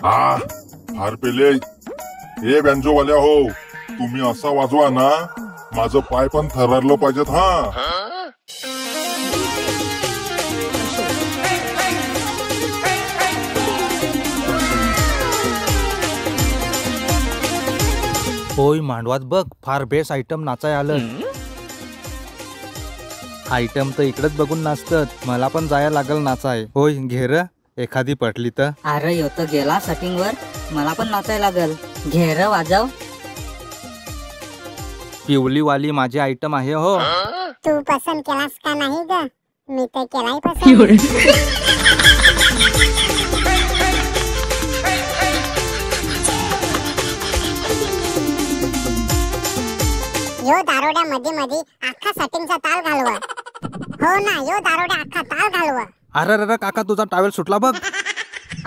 हा हार पेले हे बँजोवाल्या हो, तुम्ही असा वाजवा ना माझं पाय पण थररलं पाहिजेत. हा होय मांडवात बघ फार बेस्ट आयटम नाचाय आलं. आयटम तर इकडेच बघून नाचतात, मला पण जायला लागल नाचाय. होय घेर एखादी पटली तर. अरे यो तर गेला सेटिंग वर, मला पण नाचायला लागल. घेर वाजव. पिवली वाली माझी आयटम आहे हो. तू पसंत केलास का नाही ग? मी तर केलाय पसंत. यो दारोड्या मध्ये मध्ये अख्खा सेटिंगचा ताल घालवा. हो ना, यो दारोड्या अख्खा ताल घालवा. अरे काका तुझा टावेल सुटला बघ.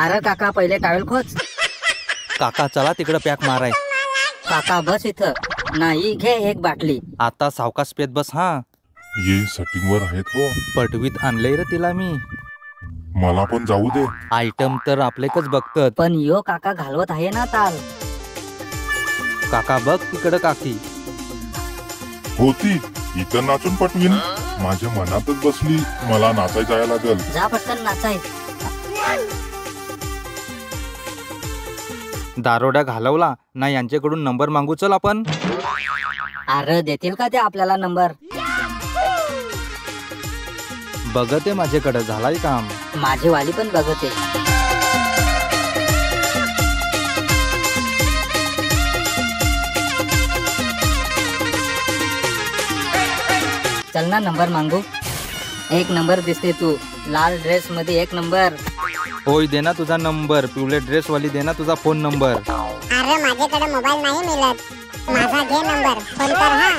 अरे काका पहिले टावेल खोच. काका चला तिकडे पॅक माराय. काका बस इथं. नाही घे एक बाटली. आता सावकाश पेत बस. हा ये सेटिंग वर आहेत हो. पटवीत आणलंय रे तिला मी. मला पण जाऊ दे. आयटम तर आपलेकच बघतात. पण यो काका घालवत आहे ना ताल. काका बघ तिकडं काकी होती इथं नाचून पटवीन. माझ्या मनातच बसली, मला नाचाय जायला लागल. जा पटकन नाचाय. दारोड्या घालवला ना, यांच्याकडून नंबर मागू चल आपण. अरे देतील का ते आपल्याला नंबर? बघते माझ्याकडे झालाय काम. माझी वाली पण बघते. चल ना नंबर मागू. एक नंबर दिसते तू, लाल ड्रेस मध्ये एक नंबर. होय दे ना तुझा नंबर. पिवळे ड्रेस वाली दे ना तुझा फोन नंबर. अरे माझ्याकडे मोबाईल नाही मिळत, माझा घे नंबर, फोन कर. हा